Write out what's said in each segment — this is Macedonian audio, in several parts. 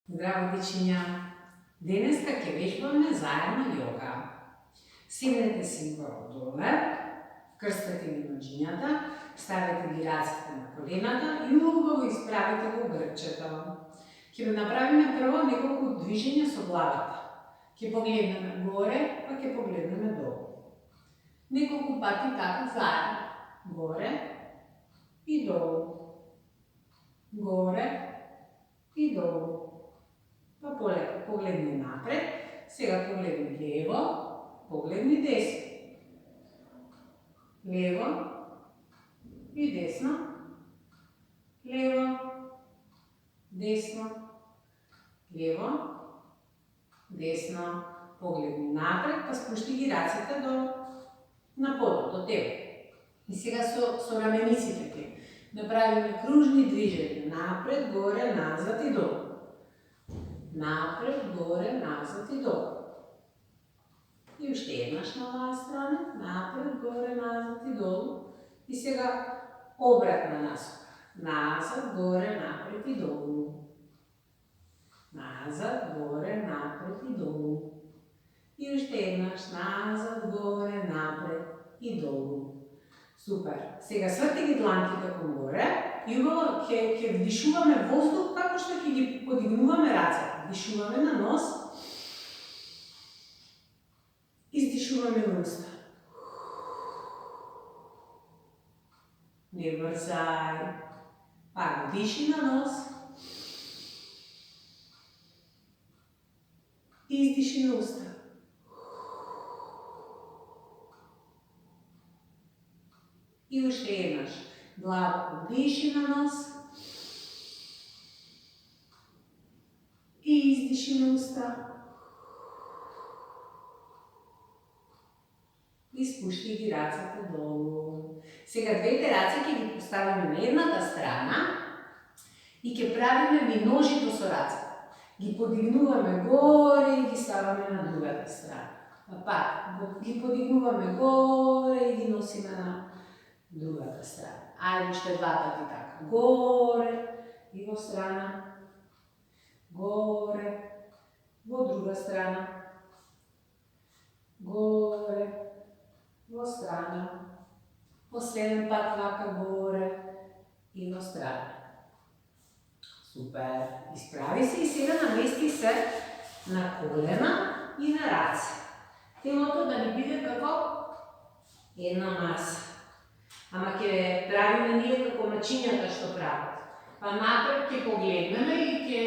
Zdravo, dečinja! Deneska ќе vеžбаме заедно јога. Седнете си горе доле, крстете ги ноđињата, ставете ги рацете на колената и убаво исправите го грбчето. Ќе направиме прво неколку движења со главата. Ќе погледнеме горе, па ќе погледнеме долу. Неколку пати така заедно. Горе и долу. Горе и долу. Па полека погледни напред, сега погледни лево, погледни десно. Лево и десно. Лево, десно. Лево, десно. Погледни напред, па спушти ги рацете на подот, до тебе. И сега со рамениците ќе направиме кружни движења. Напред, горе, назад и долу. Напред, горе, назад и долу. И уште еднаш на оваа страна. Напред, горе, назад и долу. И сега обратна насока. Назад, горе, напред и долу. Назад, горе, напред и долу. И уште еднаш назад, горе, напред и долу. Супер! Сега сврти ги дланките кон горе и убаво ќе вдишуваме воздух како што ќе ги подигнуваме рацете. Вдишуваме на нос, издишуваме на уста. Не брзај. Пак диши на нос, издиши на уста. И уште еднаш. Длабоко диши на нос и издиши на уста. И спушти ги рацете долу. Сега двете раце ќе ги поставиме на едната страна и ќе правиме миножито со рацете. Ги подигнуваме горе и ги ставаме на другата страна. Пак ги подигнуваме горе и ги носиме на другата страна. Ајде уште два пати така. Горе и во страна. Горе, во друга страна. Горе, во страна. Последен пат вака горе и во страна. Супер! Исправи се и сега намести се на колена и на раце. Телото да ни биде како една маса. Ама ќе правиме ние како мачињата што прават. Па напред ќе погледнеме и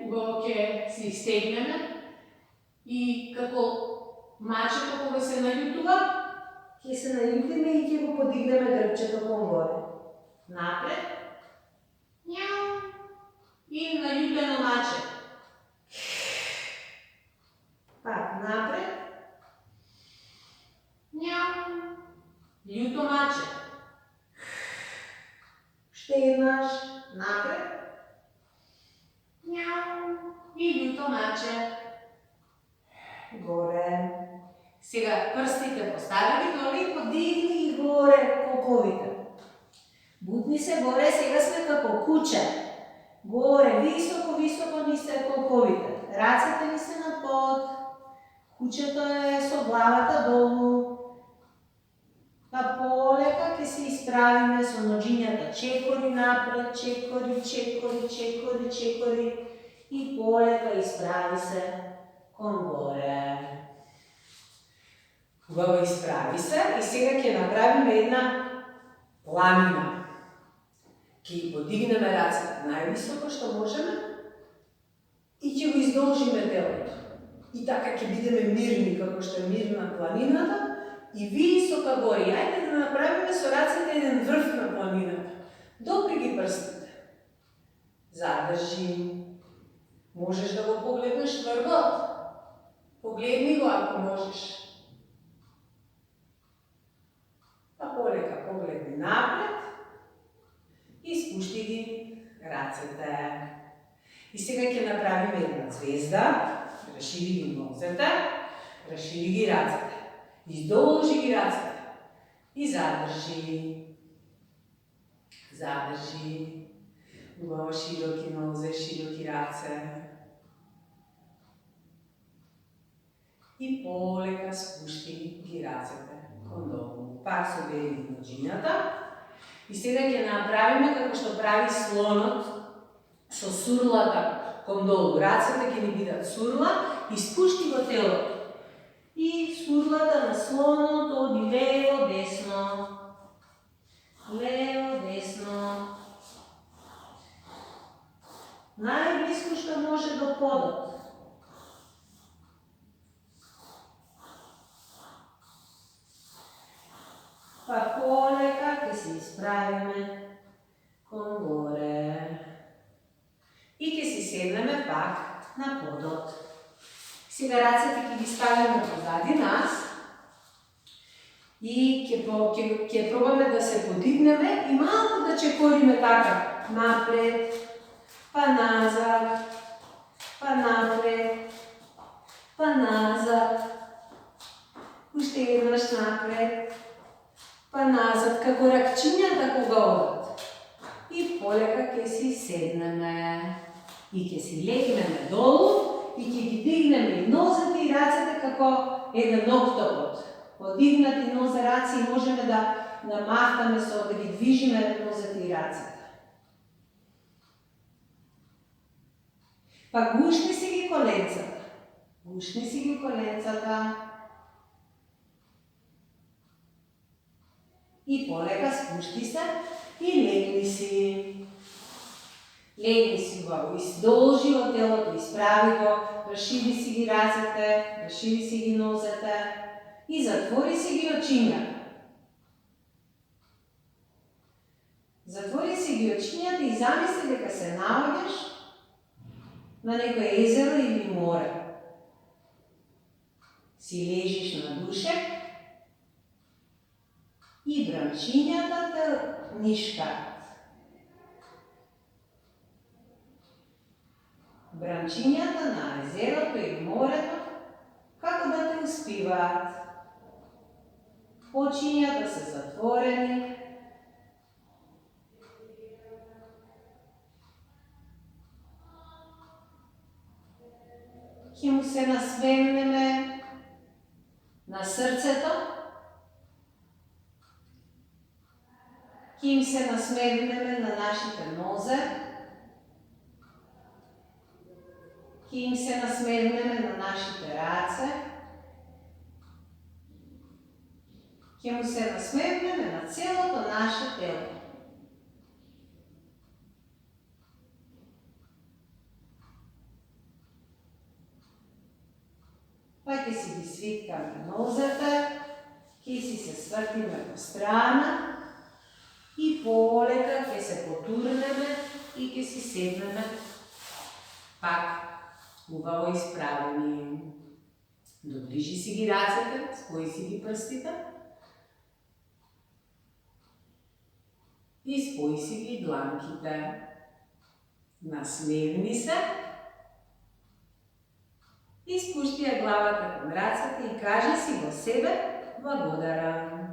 убаво ќе се истегнеме и како мачето кога се наљутува, ќе се наљутиме и ќе го подигнеме грбчето кон горе. Напред. Њау. И наљутено маче. Пак напред. Њау. Љуто маче. Уште еднаш. Напред. Њау. И љуто маче. Горе. Сега прстите постави ги долу и подигни ги горе коковите. Бутни се горе, сега сме како куче. Горе, високо, високо ни се коковите. Рацете ни се на под. Кучето е со главата долу. Па полека ќе се исправиме со ноđињата. Чекори напред, чекори, чекори, чекори, чекори. И полека исправи се кон горе. Убаво исправи се и сега ќе направиме една планина. Ќе подигнеме рацете највисоко што можеме и ќе го издолжиме телото. И така ќе бидеме мирни како што е мирна планината и висока горе. Ајде да направиме со рацете еден врв на планината. Допри ги прстите. Задржи. Можеш да го погледнеш врвот. Погледни го ако можеш. Па полека погледни напред и спушти ги рацете. И сега ќе направиме една звезда. Расшири ги нозете, расшири ги рацете. Издолжи ги рацете. И задржи. Задржи. Убаво широки нозе, широки раце. И полека спушти ги рацете кон долу. Пак собери ноđињата. И сега ќе направиме како што прави слонот со сурлата кон долу. Рацете ќе ни бидат сурла и спушти го телото. И сурлата на слонот оди лево, десно. Лево, десно. Најблиску што може до подот. Па полека ќе се исправиме кон горе. И ќе си седнеме пак на подот. Сега рацете ќе ги ставиме позади нас и ќе пробаме да се подигнеме и малку да чекориме така. Напред, па назад, па напред, па назад. Уште еднаш напред, па назад, како ракчињата кога одат. И полека ќе си седнеме. И ќе си легнеме долу и ќе ги дигнеме и нозете и рацете како еден октопод. Подигнати нозе раци и можеме да махтаме да ги движиме нозете и рацете. Па гушни си ги коленцата. Гушни си ги коленцата. И полека спушти се и легни си. Легни си го, издолжи од телото, исправи го, расшири си ги рацете, расшири си ги нозете и затвори си ги очињата. Затвори си ги очињата и замисли дека се наоѓаш на некој езеро или море. Си лежиш на душек и бранчињата те нишкаат. Бранчињата на езерото и морето како да те успиваат. Очињата се затворени. Ќе му се насмевнеме на срцето. Ќе им се насмевнеме на нашите нозе. Ќе им се насмевнеме на нашите раце. Ќе му се насмевнеме на целото наше тело. Па ќе си ги свиткаме нозете, ќе си се свртиме по страна и полека ќе се потурнеме и ќе си седнеме пак убаво исправени. Доближи си ги рацете, спои си ги прстите и спои си ги дланките. Насмевни се и спушти ја главата кон рацете и кажи си во себе благодарам.